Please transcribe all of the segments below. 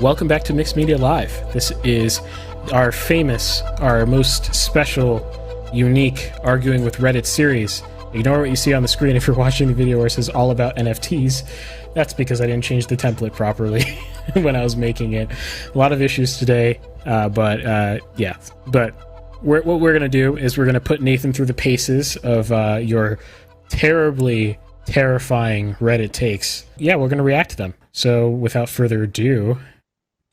Welcome back to Mixed Media Live. This is our famous, our most special, unique Arguing with Reddit series. Ignore what you see on the screen if you're watching the video where it says all about NFTs. That's because I didn't change the template properly when I was making it. A lot of issues today, but what we're going to do is we're going to put Nathan through the paces of your terribly terrifying Reddit takes. Yeah, we're going to react to them. So without further ado,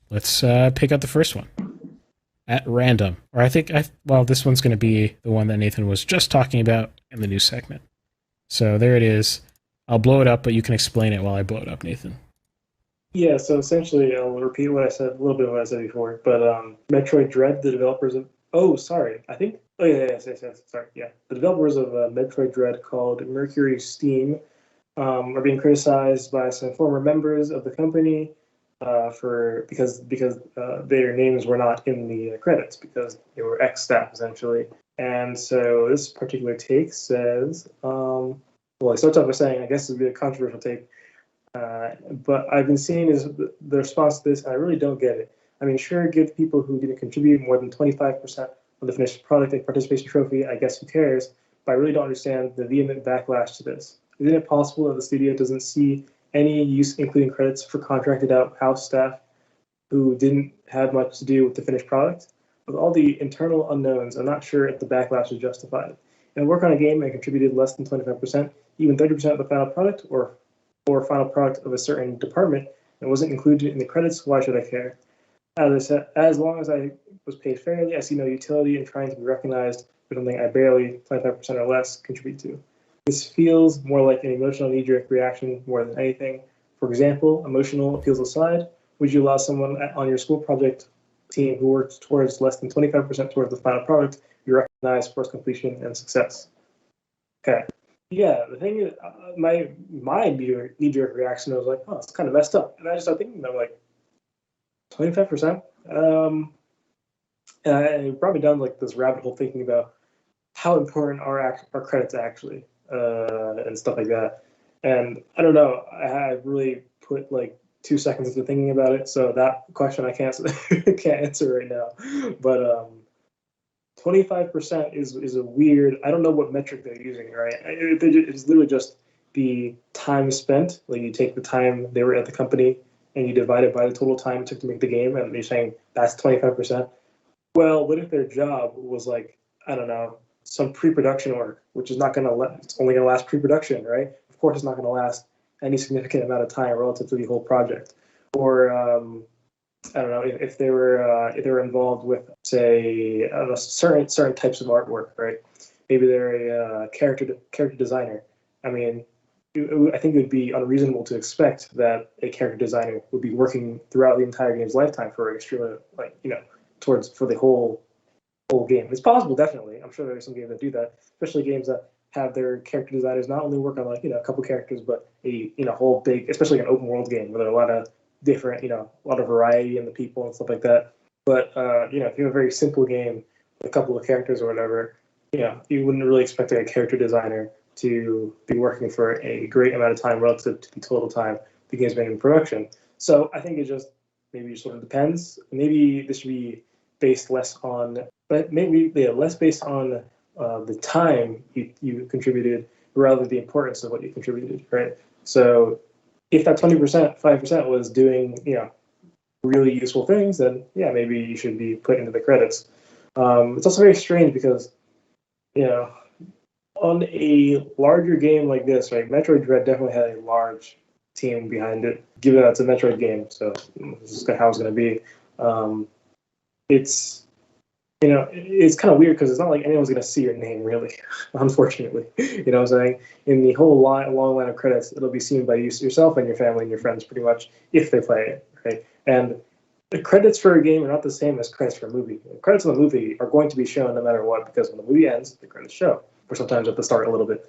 let's pick out the first one at random. Or this one's going to be the one that Nathan was just talking about in the news segment. So there it is. I'll blow it up, but you can explain it while I blow it up, Nathan. Yeah, so essentially, I'll repeat what I said, a little bit of what I said before, but Metroid Dread, the developers of... Sorry. The developers of Metroid Dread, called Mercury Steam, are being criticized by some former members of the company because their names were not in the credits, because they were ex-staff, essentially. And so this particular take says... it starts off by saying, I guess this would be a controversial take, but I've been seeing is the response to this, and I really don't get it. I mean, sure, give people who didn't contribute more than 25% of the finished product a participation trophy, I guess who cares, but I really don't understand the vehement backlash to this. Isn't it possible that the studio doesn't see any use including credits for contracted out house staff who didn't have much to do with the finished product? With all the internal unknowns, I'm not sure if the backlash is justified. And work on a game and contributed less than 25%, even 30% of the final product, or final product of a certain department, and wasn't included in the credits, why should I care? As I said, as long as I was paid fairly, I see no utility in trying to be recognized for something I barely, 25% or less, contribute to. This feels more like an emotional knee-jerk reaction more than anything. For example, emotional appeals aside, would you allow someone on your school project team who works towards less than 25% towards the final product be recognized for its completion and success? Okay. Yeah, the thing is, my knee-jerk reaction was like, oh, it's kind of messed up. And I just started thinking, I'm like, 25%? And it brought me down like this rabbit hole thinking about how important are credits actually, and stuff like that. And I don't know, I really put like 2 seconds into thinking about it, so that question I can't answer right now. But 25% is a weird, I don't know what metric they're using, right? It's literally just the time spent. Like you take the time they were at the company and you divide it by the total time it took to make the game, and you're saying that's 25%. Well, what if their job was like, I don't know, some pre-production work, which is not going to it's only going to last pre-production, right? Of course, it's not going to last any significant amount of time relative to the whole project. Or I don't know if they were involved with, say, certain types of artwork, right? Maybe they're a character designer. I mean, I think it would be unreasonable to expect that a character designer would be working throughout the entire game's lifetime for extremely, for the whole game. It's possible, definitely. I'm sure there are some games that do that, especially games that have their character designers not only work on a couple characters, but a whole big, especially an open world game where there are a lot of different, a lot of variety in the people and stuff like that. But if you have a very simple game with a couple of characters or whatever, you wouldn't really expect a character designer to be working for a great amount of time relative to the total time the game's been in production. So I think it just maybe sort of depends. Maybe this should be based less on, less based on the time you contributed rather than the importance of what you contributed, right? So if that 20%, 5% was doing, really useful things, then yeah, maybe you should be put into the credits. It's also very strange because, on a larger game like this, right, Metroid Dread definitely had a large team behind it, given that it's a Metroid game, so this is how it's going to be. It's kind of weird because it's not like anyone's going to see your name, really, unfortunately. You know what I'm saying? In the whole long line of credits, it'll be seen by yourself and your family and your friends, pretty much, if they play it, right? And the credits for a game are not the same as credits for a movie. The credits of the movie are going to be shown no matter what, because when the movie ends, the credits show, or sometimes at the start a little bit.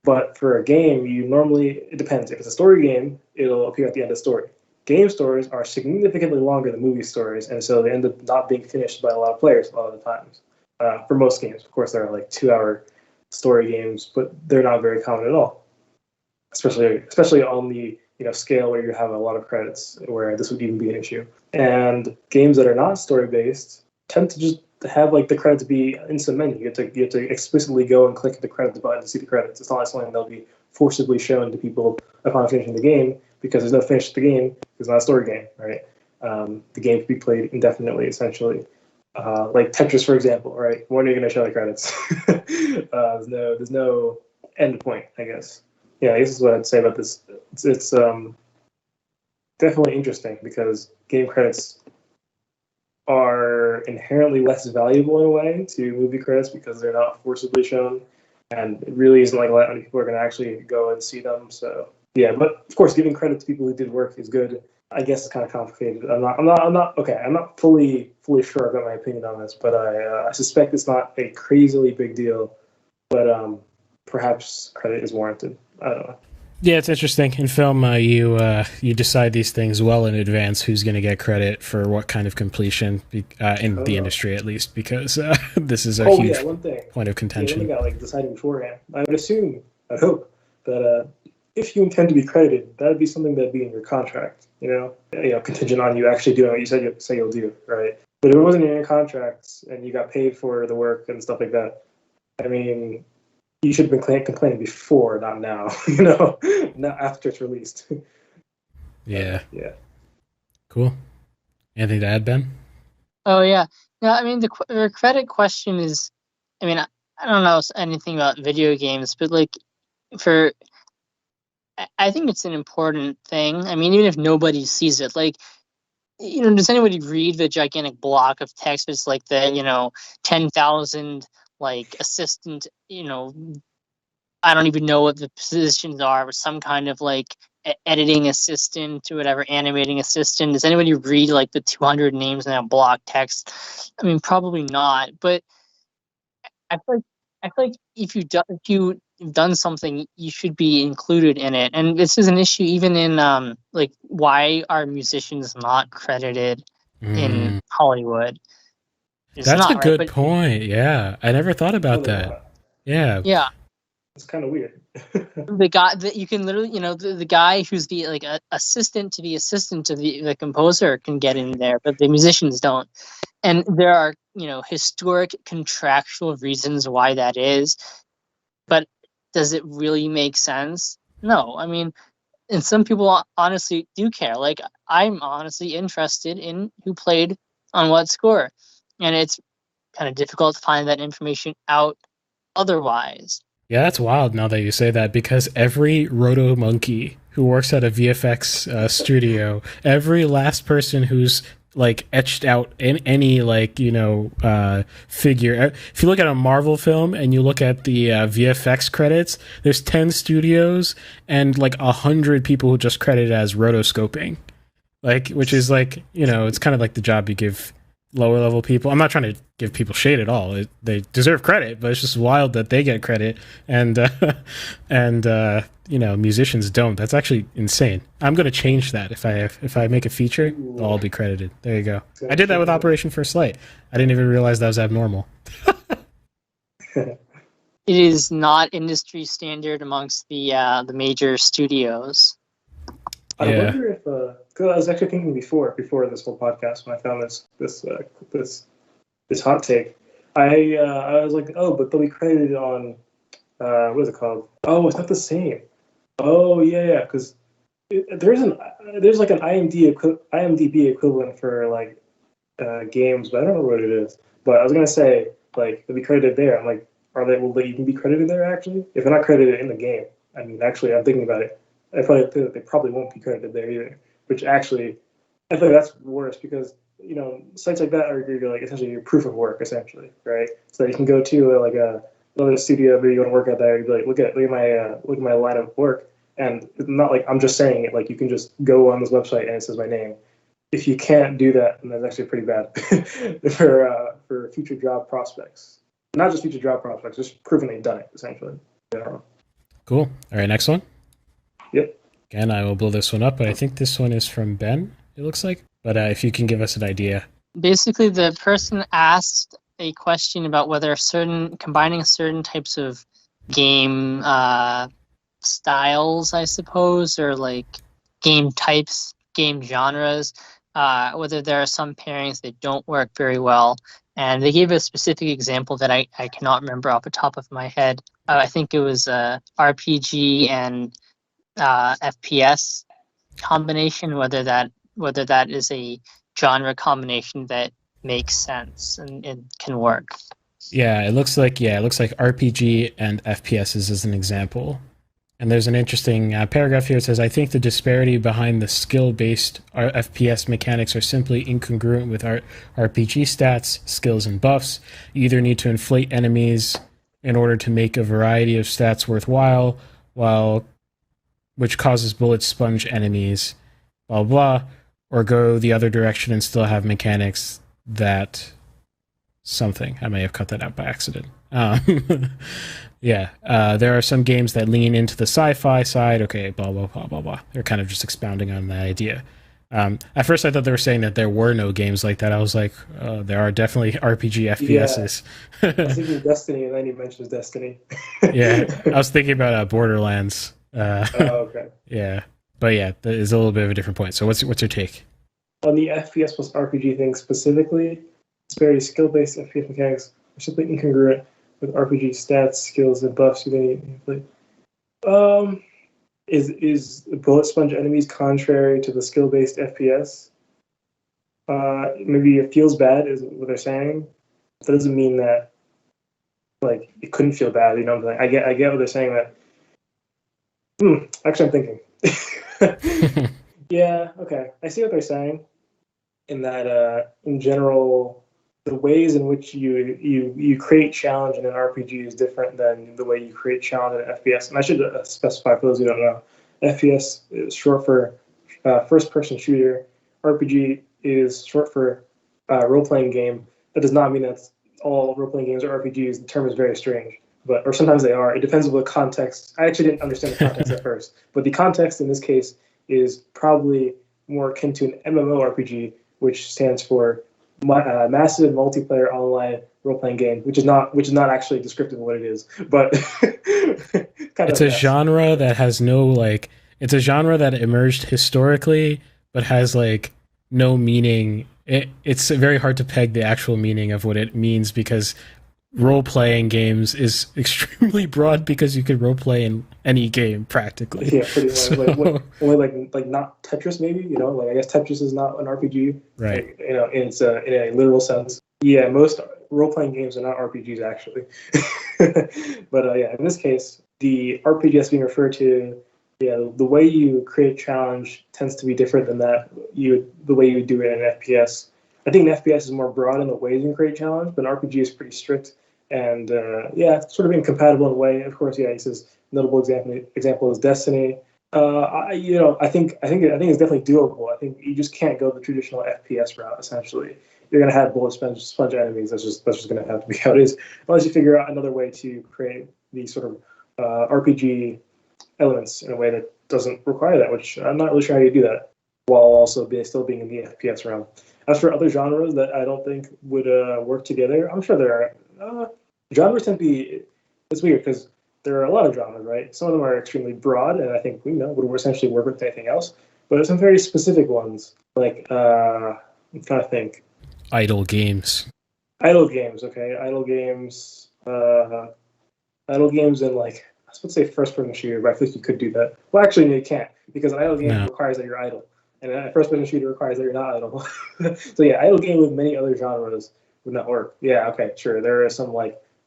But for a game, it depends. If it's a story game, it'll appear at the end of the story. Game stories are significantly longer than movie stories, and so they end up not being finished by a lot of players a lot of the times. For most games, of course, there are like 2-hour story games, but they're not very common at all. Especially on the scale where you have a lot of credits, where this would even be an issue. And games that are not story based tend to just have like the credits be in some menu. You have to explicitly go and click the credits button to see the credits. It's not like something they'll be forcibly shown to people upon finishing the game, because there's no finish to the game. It's not a story game, right? The game can be played indefinitely, essentially. Like Tetris, for example, right? When are you going to show the credits? There's no end point, I guess. Yeah, I guess is what I'd say about this. It's definitely interesting, because game credits are inherently less valuable in a way to movie credits, because they're not forcibly shown, and it really isn't like a lot of people are going to actually go and see them. So yeah, but of course, giving credit to people who did work is good. I guess it's kind of complicated. I'm not fully sure about my opinion on this, but I suspect it's not a crazily big deal. But perhaps credit is warranted. I don't know. Yeah, it's interesting. In film, you decide these things well in advance, who's going to get credit for what kind of completion, in the industry at least, because this is a huge point of contention. Yeah, one thing deciding beforehand. I would hope that if you intend to be credited, that would be something that'd be in your contract. Contingent on you actually doing what you say you'll do, right? But if it wasn't in your contracts and you got paid for the work and stuff like that, I mean, you should have been complaining before, not now. Not after it's released. Yeah. Yeah. Cool. Anything to add, Ben? Oh yeah. No, I mean the credit question is, I mean, I don't know anything about video games, but like I think it's an important thing. I mean, even if nobody sees it, like, does anybody read the gigantic block of text? It's like the 10,000 like assistant, I don't even know what the positions are, but some kind of like editing assistant or whatever, animating assistant. Does anybody read like the 200 names in that block text? I mean, probably not. But I feel like if you've done something, you should be included in it. And this is an issue even in like, why are musicians not credited in Hollywood? That's a good point. Yeah, I never thought about that. Yeah. It's kind of weird. The guy that you can literally, the guy who's the like assistant to the composer can get in there, but the musicians don't. And there are, historic contractual reasons why that is. But does it really make sense? No. I mean, and some people honestly do care. Like, I'm honestly interested in who played on what score. And it's kind of difficult to find that information out otherwise. Yeah, that's wild now that you say that, because every roto monkey who works at a VFX studio, every last person who's like etched out in any figure. If you look at a Marvel film and you look at the VFX credits, there's 10 studios and like 100 people who just credit as rotoscoping, which is it's kind of like the job you give lower level people. I'm not trying to give people shade at all. They deserve credit, but it's just wild that they get credit and musicians don't. That's actually insane. I'm going to change that. If I make a feature, they'll all be credited. There you go. I did that with Operation First Light. I didn't even realize that was abnormal. It is not industry standard amongst the major studios. I wonder if, because I was actually thinking before this whole podcast, when I found this hot take, I was like, oh, but they'll be credited on, what is it called? Oh, it's not the same. Oh yeah, because there's like an IMDb equivalent for like games, but I don't know what it is. But I was gonna say, like, they'll be credited there. I'm like, will they even be credited there actually? If they're not credited in the game, I mean, actually, I'm thinking about it. I think that they probably won't be credited there either, which actually, I think that's worse, because sites like that are like essentially your proof of work, essentially, right? So that you can go to another studio where you want to work at there, you'd be like, look at my line of work, and it's not like I'm just saying it. Like, you can just go on this website and it says my name. If you can't do that, then that's actually pretty bad for future job prospects. Not just future job prospects, just proving they've done it, essentially. Cool. All right, next one. Yep. Again, I will blow this one up, but I think this one is from Ben, it looks like. But if you can give us an idea. Basically, the person asked a question about whether combining certain types of game styles, I suppose, or like game types, game genres, whether there are some pairings that don't work very well. And they gave a specific example that I cannot remember off the top of my head. I think it was RPG and FPS combination, whether that is a genre combination that makes sense and can work. Yeah, it looks like RPG and FPSs as an example. And there's an interesting paragraph here. It says, I think the disparity behind the skill-based FPS mechanics are simply incongruent with our RPG stats, skills, and buffs. You either need to inflate enemies in order to make a variety of stats worthwhile, which causes bullet sponge enemies, blah, blah, or go the other direction and still have mechanics that something. I may have cut that out by accident. Yeah, there are some games that lean into the sci-fi side. Okay, blah, blah, blah, blah, blah. They're kind of just expounding on that idea. At first, I thought they were saying that there were no games like that. I was like, there are definitely RPG FPSs. Yeah. I was thinking Destiny, and then he mentions Destiny. Yeah, I was thinking about Borderlands. Okay. Yeah, but yeah, that is a little bit of a different point. So what's your take? On the FPS plus RPG thing specifically, it's very skill-based FPS mechanics are simply incongruent with RPG stats, skills, and buffs. Is bullet sponge enemies contrary to the skill-based FPS? Maybe it feels bad, is what they're saying. That doesn't mean that like it couldn't feel bad. You know what I'm saying? I get what they're saying. That actually, I'm thinking. Yeah, okay. I see what they're saying. In that, in general, the ways in which you create challenge in an RPG is different than the way you create challenge in an FPS. And I should specify for those who don't know, FPS is short for first-person shooter. RPG is short for role-playing game. That does not mean that all role-playing games are RPGs. The term is very strange, or sometimes they are. It depends on the context. I actually didn't understand the context at first, but the context in this case is probably more akin to an MMORPG, which stands for massive multiplayer online role-playing game, which is not actually descriptive of what it is, but it's a genre that has it's a genre that emerged historically but has no meaning. It's very hard to peg the actual meaning of what it means, because role-playing games is extremely broad, because you could role-play in any game practically. Yeah, pretty much. So, only not Tetris, maybe. I guess Tetris is not an RPG, right? In a literal sense. Yeah, most role-playing games are not RPGs actually. But yeah, in this case, the RPG that's being referred to, the way you create challenge tends to be different than the way you do it in an FPS. I think an FPS is more broad in the ways you create challenge, but an RPG is pretty strict. And it's sort of incompatible in a way. Of course, he says notable example is Destiny. I think it's definitely doable. I think you just can't go the traditional FPS route. Essentially, you're going to have bullet sponge enemies. That's just going to have to be how it is, unless you figure out another way to create these sort of RPG elements in a way that doesn't require that. Which I'm not really sure how you do that while also still being in the FPS realm. As for other genres that I don't think would work together, I'm sure there are. Genres tend to be, it's weird because there are a lot of genres, right? Some of them are extremely broad, and I think would essentially work with anything else. But there's some very specific ones, like I'm trying to think. Idle games, okay. Idle games, and let's say first-person shooter. But I think you could do that. Well, actually, no, you can't, because an idle game requires that you're idle, and a first-person shooter requires that you're not idle. So yeah, idle game with many other genres would not work. Yeah, okay, sure. There are some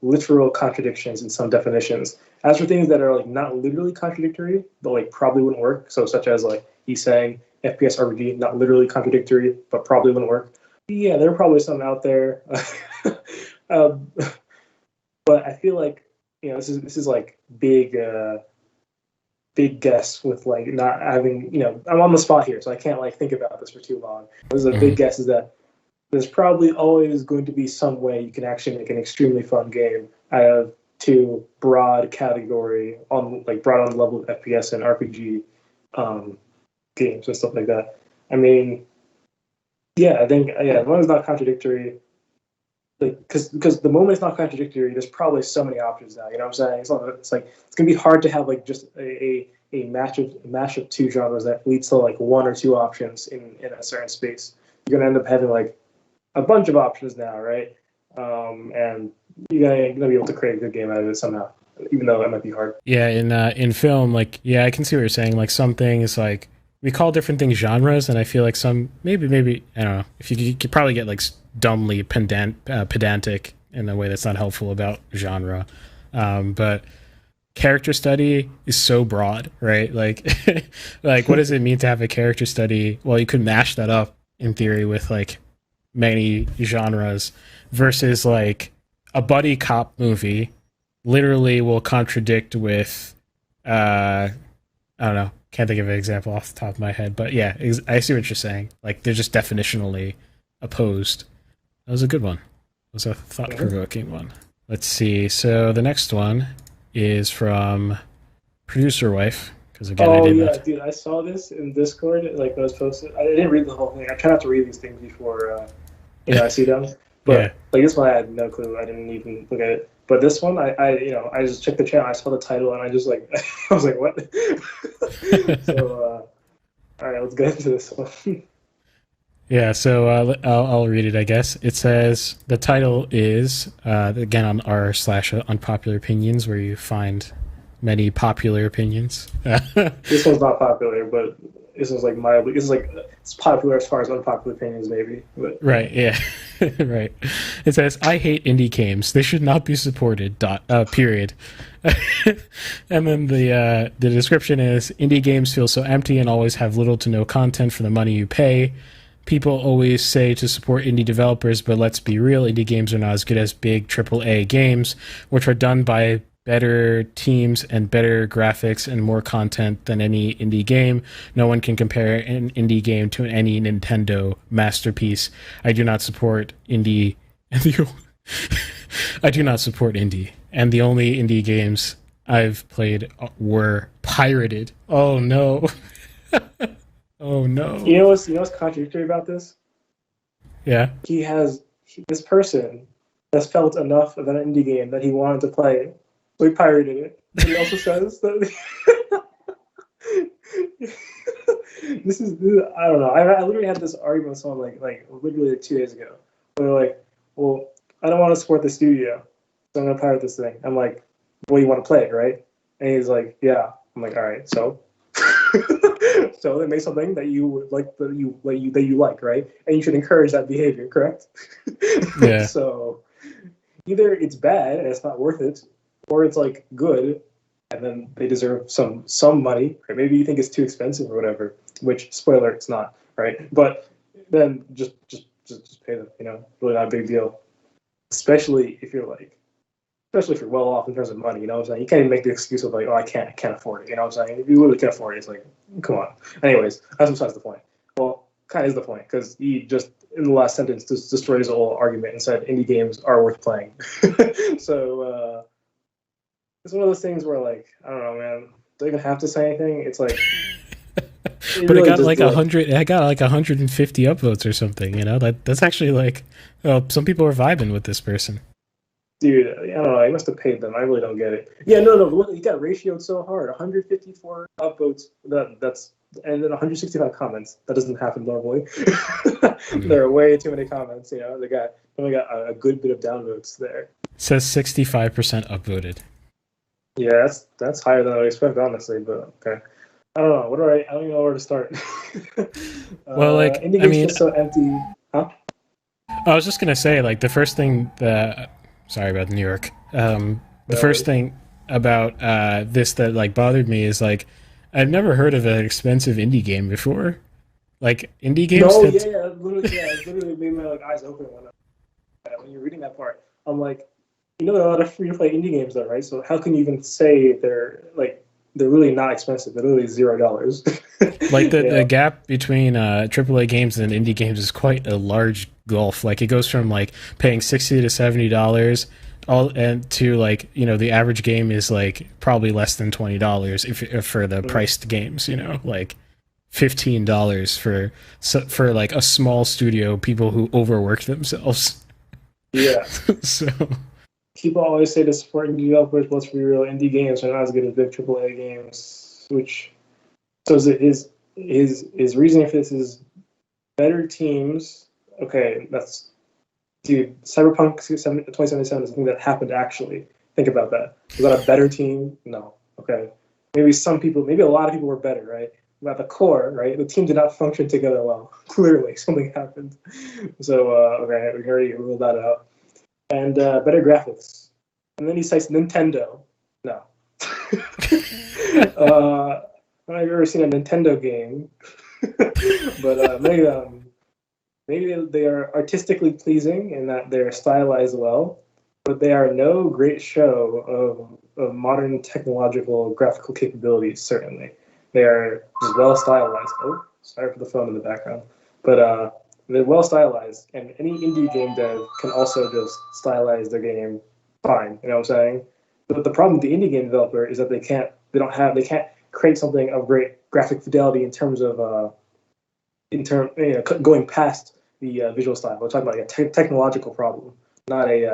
literal contradictions in some definitions. As for things that are not literally contradictory, but probably wouldn't work. So such as he's saying FPS RPG, not literally contradictory, but probably wouldn't work. Yeah, there are probably some out there. But I feel this is big guess with not having I'm on the spot here, so I can't think about this for too long. This is a big guess, is that there's probably always going to be some way you can actually make an extremely fun game out of two broad category broad on the level of FPS and RPG games and stuff like that. I mean, I think as long as it's not contradictory, because the moment it's not contradictory, there's probably so many options now. You know what I'm saying? It's gonna be hard to have just a a match of two genres that leads to like one or two options in a certain space. You're gonna end up having like a bunch of options now, right? And you're gonna be able to create a good game out of it somehow, even though it might be hard. Yeah, in film, like, yeah, I can see what you're saying. Like, some things, like, we call different things genres, and I feel like some, maybe, I don't know, if you could probably get, like, dumbly pedantic in a way that's not helpful about genre. But character study is so broad, right? Like, like, what does it mean to have a character study? Well, you could mash that up, in theory, with, like, many genres, versus, like, a buddy cop movie literally will contradict with I don't know, can't think of an example off the top of my head, but yeah, I see what you're saying. Like, they're just definitionally opposed. That was a good one. It was a thought-provoking one. Let's see. So the next one is from Producer Wife, because again, I didn't. Dude, I saw this in Discord. Like, I was posted. I didn't read the whole thing. I try not to read these things before I see them. But like this one, I had no clue. I didn't even look at it. But this one, I just checked the channel. I saw the title, and I just like I was like, what? So, all right, let's get into this one. Yeah, so I'll read it, I guess. It says, the title is, again, on r/unpopular opinions, where you find many popular opinions. This one's not popular, but this is like mildly. This is like it's popular as far as unpopular opinions, maybe. But. Right. Yeah. Right. It says, "I hate indie games. They should not be supported. Period." And then the description is, "Indie games feel so empty and always have little to no content for the money you pay. People always say to support indie developers, but let's be real, indie games are not as good as big AAA games, which are done by better teams and better graphics and more content than any indie game. No one can compare an indie game to any Nintendo masterpiece. I do not support indie." I do not support indie. And the only indie games I've played were pirated. Oh no. Oh no. You know what's contradictory about this? Yeah. This person has felt enough of an indie game that he wanted to play it. So he pirated it. He also says that this is I don't know. I literally had this argument with someone like literally 2 days ago. They're like, "Well, I don't want to support the studio, so I'm gonna pirate this thing." I'm like, "Well, you want to play it, right?" And he's like, "Yeah." I'm like, "All right, so." So they make something that you like, that you like, right? And you should encourage that behavior, correct? Yeah. So either it's bad and it's not worth it, or it's like good and then they deserve some money, right? Maybe you think it's too expensive or whatever, which, spoiler, it's not, right? But then just pay them, really not a big deal. Especially if you're well off in terms of money, you know what I'm saying? You can't even make the excuse of like, "Oh, I can't afford it," you know what I'm saying? If you literally can't afford it, it's like, come on. Anyways, that's besides the point. Well, kind of is the point, because he just, in the last sentence, just destroyed his whole argument and said indie games are worth playing. So, it's one of those things where, like, I don't know, man. Do I even have to say anything? It's like... But really, it got like 100. I got like 150 upvotes or something. That's actually like, some people are vibing with this person. Dude, I don't know. I must have paid them. I really don't get it. Yeah, no. Look, you got ratioed so hard. 154 upvotes. That's and then 165 comments. That doesn't happen normally. There are way too many comments. They only got a good bit of downvotes there. It says 65% upvoted. Yeah, that's higher than I would expect, honestly. But okay. I don't know. I don't even know where to start. Well, like, indie games feel so empty. Huh? I was just gonna say, like, the first thing that. Sorry about New York. The first thing about this that like bothered me is like, I've never heard of an expensive indie game before. Like, indie games. No, it literally made my eyes open when you're reading that part. I'm like, there are a lot of free to play indie games though, right? So how can you even say they're really not expensive? They're literally $0. Like the gap between AAA games and indie games is quite a large gulf. Like, it goes from like paying $60 to $70 and to like, the average game is like probably less than $20 if for the priced games, like $15 for like a small studio, people who overwork themselves. Yeah. So people always say to support indie developers, let's be real, indie games are not as good as big AAA games. which so is his reasoning for this is better teams. Okay, that's dude. Cyberpunk 2077 is something that happened actually. Think about that. Was that a better team? No. Okay. Maybe some people, maybe a lot of people were better, right? But at the core, right, the team did not function together well. Clearly, something happened. So, okay, we already ruled that out. And better graphics. And then he cites Nintendo. No. I've never seen a Nintendo game, but maybe they are artistically pleasing in that they're stylized well, but they are no great show of modern technological graphical capabilities, certainly. They are just well stylized. Oh, sorry for the phone in the background. But they're well stylized, and any indie game dev can also just stylize their game fine. You know what I'm saying? But the problem with the indie game developer is that they can't create something of great graphic fidelity in terms of going past the visual style. We're talking about like a technological problem, not a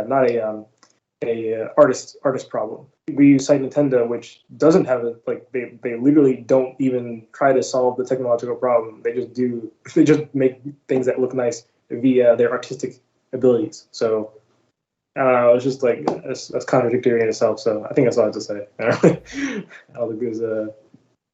artist problem. We cite Nintendo, which doesn't have it. Like they literally don't even try to solve the technological problem. They just make things that look nice via their artistic abilities. So I don't know. It's just like that's contradictory in itself. So I think that's all I have to say. I don't think there's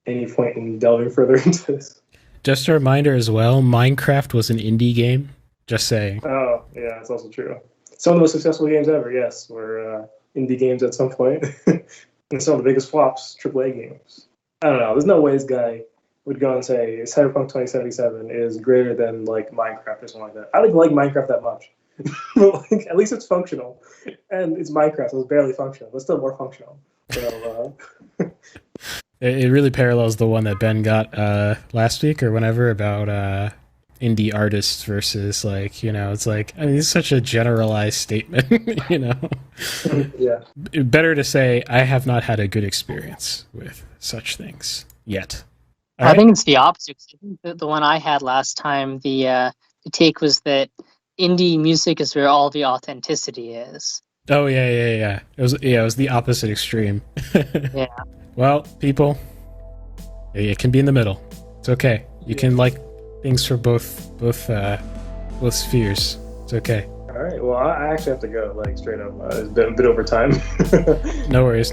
any point in delving further into this. Just a reminder as well, Minecraft was an indie game. Just saying. Oh, yeah, that's also true. Some of the most successful games ever, yes, were indie games at some point. And some of the biggest flops, AAA games. I don't know. There's no way this guy would go and say Cyberpunk 2077 is greater than like Minecraft or something like that. I don't even like Minecraft that much. But like, at least it's functional. And it's Minecraft, so it's barely functional, but still more functional. So, It really parallels the one that Ben got last week or whenever about indie artists versus like, it's like, I mean, it's such a generalized statement, Yeah. Better to say, I have not had a good experience with such things yet. I think it's the opposite. The one I had last time, the take was that indie music is where all the authenticity is. Oh, yeah. It was the opposite extreme. Yeah. Well, people, it can be in the middle. It's okay. You can like things for both spheres. It's okay. All right. Well, I actually have to go, like, straight up. It's been a bit over time. No worries.